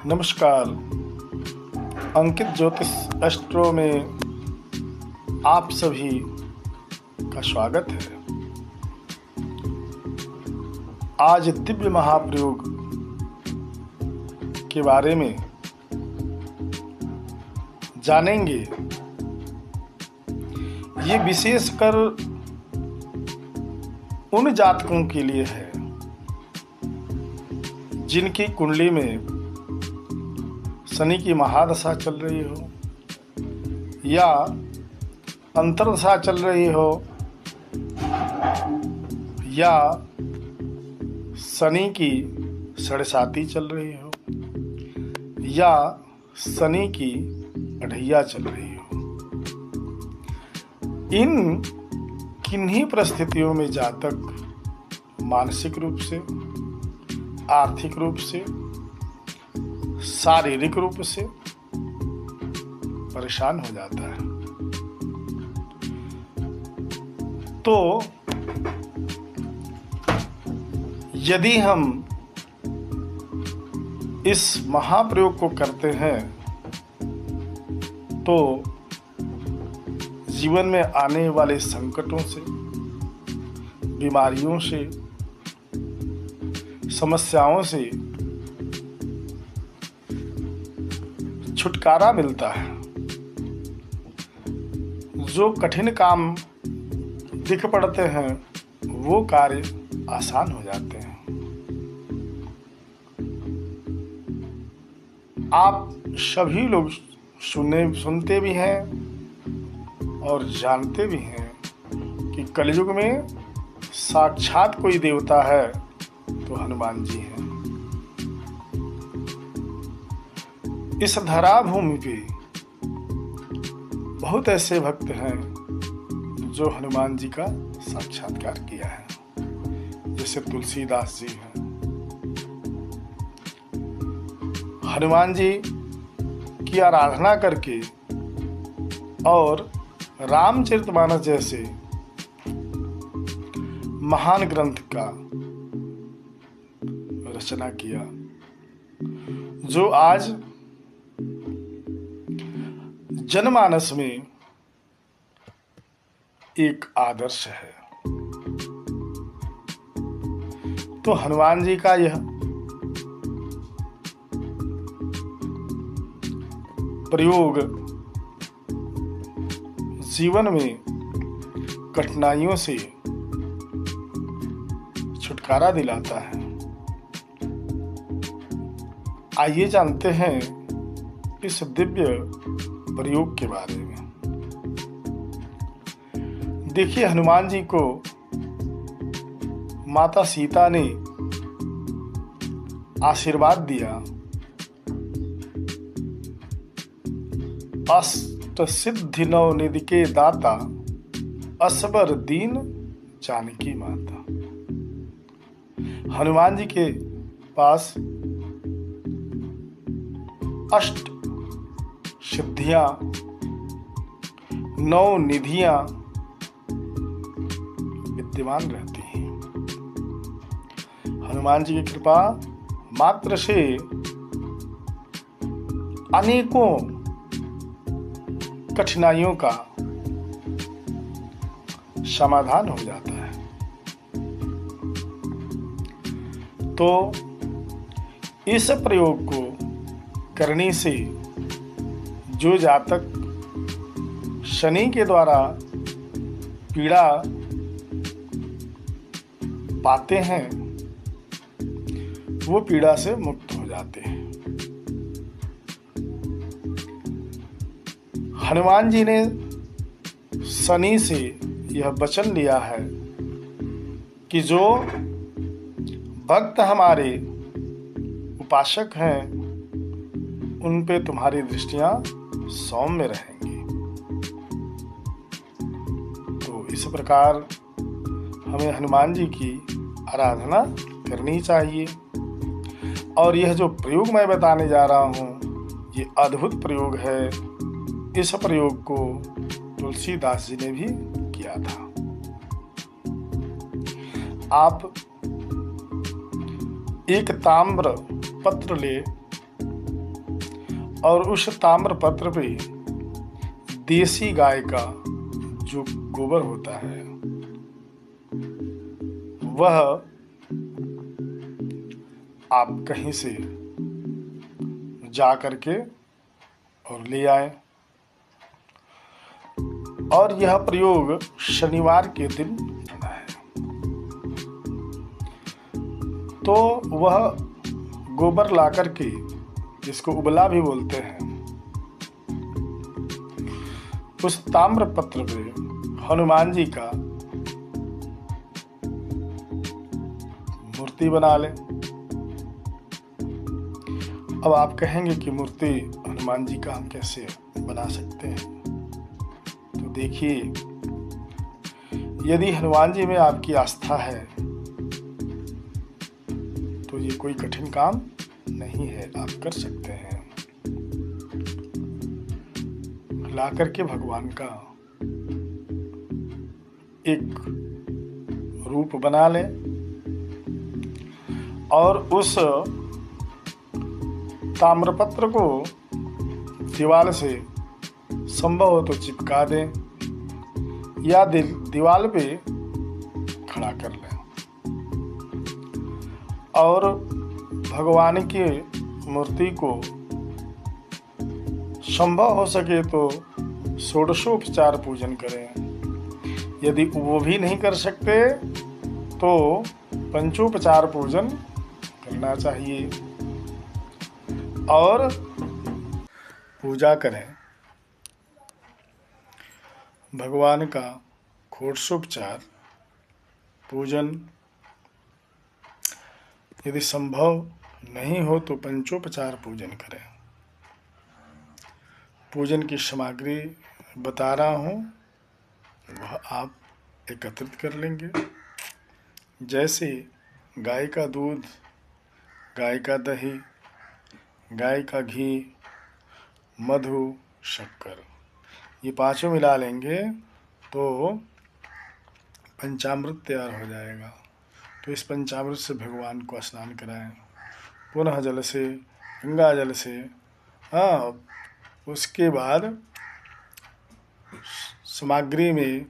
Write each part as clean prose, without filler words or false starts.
नमस्कार। अंकित ज्योतिष एस्ट्रो में आप सभी का स्वागत है। आज दिव्य महाप्रयोग के बारे में जानेंगे। ये विशेषकर उन जातकों के लिए है जिनकी कुंडली में शनि की महादशा चल रही हो या अंतर्दशा चल रही हो या शनि की साढ़ेसाती चल रही हो या शनि की अढ़ैया चल रही हो। इन किन्हीं परिस्थितियों में जातक मानसिक रूप से, आर्थिक रूप से, शारीरिक रूप से परेशान हो जाता है। तो यदि हम इस महाप्रयोग को करते हैं तो जीवन में आने वाले संकटों से, बीमारियों से, समस्याओं से छुटकारा मिलता है। जो कठिन काम दिख पड़ते हैं वो कार्य आसान हो जाते हैं। आप सभी लोग सुनते भी हैं और जानते भी हैं कि कलयुग में साक्षात कोई देवता है तो हनुमान जी हैं। इस धरा भूमि पे बहुत ऐसे भक्त हैं जो हनुमान जी का साक्षात्कार किया है, जैसे तुलसीदास जी हैं। हनुमान जी की आराधना करके और रामचरितमानस जैसे महान ग्रंथ का रचना किया, जो आज जनमानस में एक आदर्श है। तो हनुमान जी का यह प्रयोग जीवन में कठिनाइयों से छुटकारा दिलाता है। आइए जानते हैं इस दिव्य प्रयोग के बारे में। देखिए, हनुमान जी को माता सीता ने आशीर्वाद दिया, अष्ट सिद्धि नव निधि के दाता, असबर दीन जानकी माता। हनुमान जी के पास अष्ट सिद्धियां, नौ निधियां विद्यमान रहती हैं। हनुमान जी की कृपा मात्र से अनेकों कठिनाइयों का समाधान हो जाता है। तो इस प्रयोग को करने से जो जातक शनि के द्वारा पीड़ा पाते हैं वो पीड़ा से मुक्त हो जाते हैं। हनुमान जी ने शनि से यह वचन लिया है कि जो भक्त हमारे उपासक हैं उन पे तुम्हारी दृष्टियां सौम्य रहेंगी। तो इस प्रकार हमें हनुमान जी की आराधना करनी चाहिए। और यह जो प्रयोग मैं बताने जा रहा हूँ ये अद्भुत प्रयोग है। इस प्रयोग को तुलसीदास जी ने भी किया था। आप एक ताम्र पत्र ले और उस ताम्रपत्र पे देसी गाय का जो गोबर होता है वह आप कहीं से जा करके और ले आए, और यह प्रयोग शनिवार के दिन करना है। तो वह गोबर ला करके, जिसको उबला भी बोलते हैं, उस ताम्रपत्र पे हनुमान जी का मूर्ति बना ले। अब आप कहेंगे कि मूर्ति हनुमान जी का हम कैसे बना सकते हैं? तो देखिए, यदि हनुमान जी में आपकी आस्था है तो ये कोई कठिन काम नहीं है, आप कर सकते हैं। ला करके भगवान का एक रूप बना लें और उस ताम्रपत्र को दीवार से संभव हो तो चिपका दें या दीवार पे खड़ा कर लें, और भगवान की मूर्ति को संभव हो सके तो षोडशोपचार पूजन करें। यदि वो भी नहीं कर सकते तो पंचोपचार पूजन करना चाहिए और पूजा करें। भगवान का षोडशोपचार पूजन यदि संभव नहीं हो तो पंचोपचार पूजन करें। पूजन की सामग्री बता रहा हूँ, वह आप एकत्रित कर लेंगे। जैसे गाय का दूध, गाय का दही, गाय का घी, मधु, शक्कर, ये पांचों मिला लेंगे तो पंचामृत तैयार हो जाएगा। तो इस पंचामृत से भगवान को स्नान कराएं, पुनः जल से, गंगा जल से। उसके बाद सामग्री में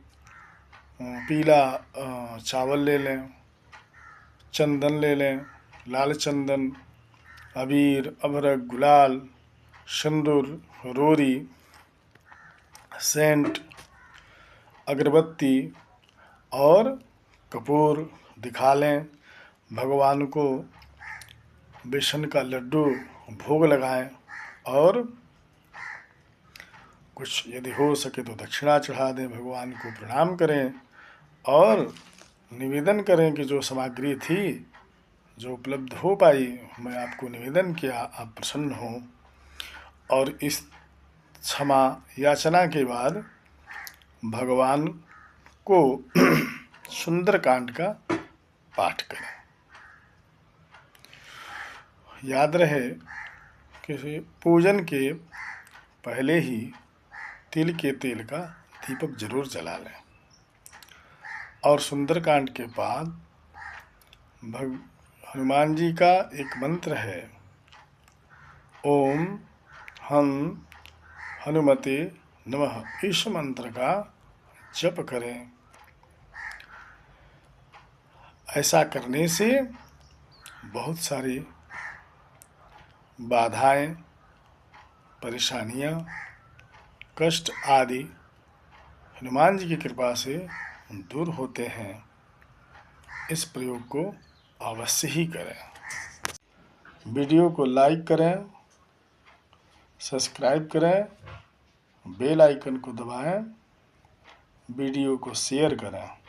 पीला चावल ले लें, चंदन ले लें, लाल चंदन, अबीर, अभरक, गुलाल, सिंदूर, रोरी, सेंट, अगरबत्ती और कपूर दिखा लें। भगवान को बेसन का लड्डू भोग लगाएं और कुछ यदि हो सके तो दक्षिणा चढ़ा दें, भगवान को प्रणाम करें और निवेदन करें कि जो सामग्री थी, जो उपलब्ध हो पाई, मैं आपको निवेदन किया, आप प्रसन्न हो। और इस क्षमा याचना के बाद भगवान को सुंदरकांड का पाठ करें। याद रहे कि पूजन के पहले ही तिल के तेल का दीपक जरूर जला लें, और सुंदरकांड के बाद हनुमान जी का एक मंत्र है, ओम हम हनुमते नमः, इस मंत्र का जप करें। ऐसा करने से बहुत सारी बाधाएं, परेशानियां, कष्ट आदि हनुमान जी की कृपा से दूर होते हैं। इस प्रयोग को अवश्य ही करें। वीडियो को लाइक करें, सब्सक्राइब करें, बेल आइकन को दबाएं, वीडियो को शेयर करें।